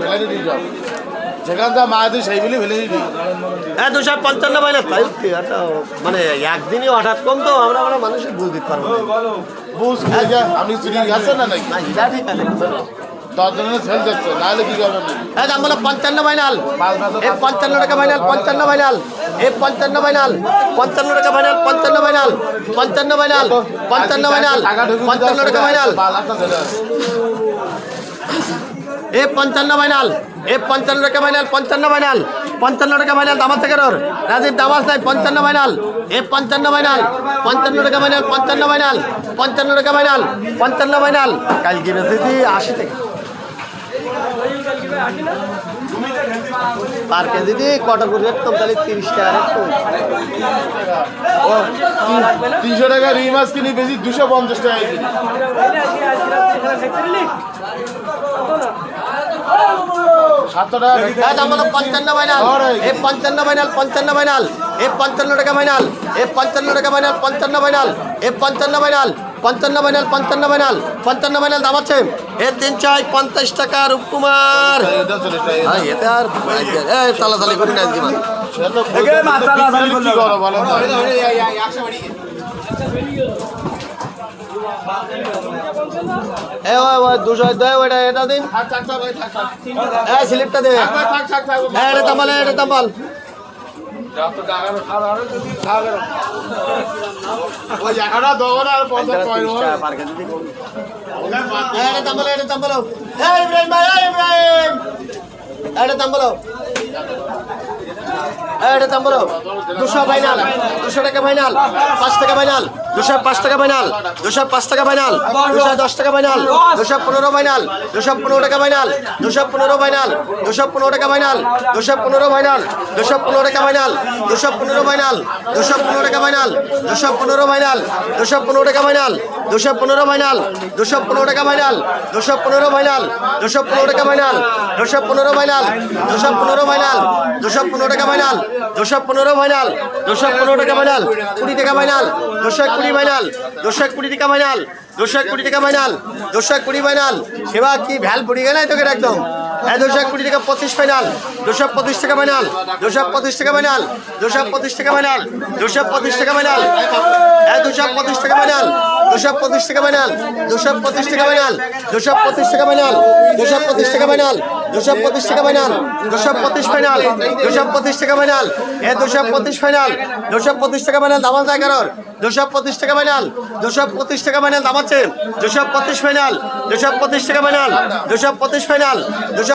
ফেলে দিই যেখান যা মায়াদি সেই বলে ফেলে দিই। হ্যাঁ 255 বাইনা তাই মানে একদিনই হঠাৎ কম তো আমরা আমরা মানুষের বুঝ দিতে পারবো বুঝ আপনি চুরি আছেন না নাকি? না ঠিক আছে 10 জনের সেল দেখছো নাহলে কি করবেন? হ্যাঁ দাম বলো 55 বাইনাল এই 55 টাকা বাইনাল 55 বাইনাল এই 55 বাইনাল 55 টাকা বাইনাল 55 বাইনাল 55 বাইনাল 55 বাইনাল 55 টাকা বাইনাল এই 55 বাইনাল এই 55 টাকা বাইনাল 55 বাইনাল 55 টাকা বাইনাল দামাত থেকে রর রাজীব দামাস নাই 55 বাইনাল এই 55 বাইনাল 55 টাকা বাইনাল 55 বাইনাল 55 টাকা বাইনাল 55 বাইনাল কাল কি বেচেছি 80 টাকা পার কেজি দি কটা করে একদম তাহলে 30 টাকা একদম 300 টাকা রুই মাছ কিনে বেশি 250 টাকা কিনি। 700 টাকা দাম বলো 55 বাইনাল এই 55 বাইনাল 55 বাইনাল এই 55 টাকা বাইনাল এই 55 টাকা বাইনাল 55 বাইনাল এই 55 বাইনাল 55 বাইনাল 55 বাইনাল 55 বাইনাল দাম আছে এ 350 টাকা রূপকুমার এটা আর এই তালাতালি করি না আজকে কি করো বলো না? এ ওই 200 দেয় ওইটা এটা দিন হ্যাঁ স্লিপটা দে হ্যাঁ এটা তামাল এটা তামাল ওই জায়গাটা দোকান আর পয়সা কয়নো এটা তামাল এটা তামাল এই ইব্রাহিম ভাই এই ইব্রাহিম এটা তামাল এটা দাম বলো 200 বাইনাল 200 টাকা বাইনাল 5 টাকা বাইনাল 205 টাকা বাইনাল 205 টাকা বাইনাল 210 টাকা বাইনাল 215 বাইনাল 215 টাকা বাইনাল 215 বাইনাল 215 টাকা বাইনাল 215 বাইনাল 215 টাকা বাইনাল 215 বাইনাল 215 টাকা বাইনাল 215 বাইনাল 215 টাকা বাইনাল 215 বাইনাল 215 টাকা বাইনাল 215 বাইনাল 215 টাকা বাইনাল 215 বাইনাল 215 বাইনাল 215 টাকা বাইনাল 215 বাইনাল 215 টাকা বাইনাল 20 টাকা বাইনাল 220 বাইনাল 220 টাকা বাইনাল 220 টাকা বাইনাল 220 বাইনাল সেবা কি ভ্যাল পড়ি গেল তোকে একদম 220 টাকা 25 বাইনাল 225 টাকা বাইনাল 225 টাকা বাইনাল 225 টাকা বাইনাল 225 টাকা বাইনাল 225 টাকা বাইনাল 225 টাকা বাইনাল 225 টাকা বাইনাল 225 টাকা বাইনাল 225 টাকা বাইনাল 225 টাকা বাইনাল 225 ফাইনাল 225 টাকা বাইনাল 225 ফাইনাল 225 টাকা বাইনাল দাম যায় কারোর 225 টাকা বাইনাল 225 টাকা বাইনাল দাম আছে 225 ফাইনাল 225 টাকা বাইনাল 225 ফাইনাল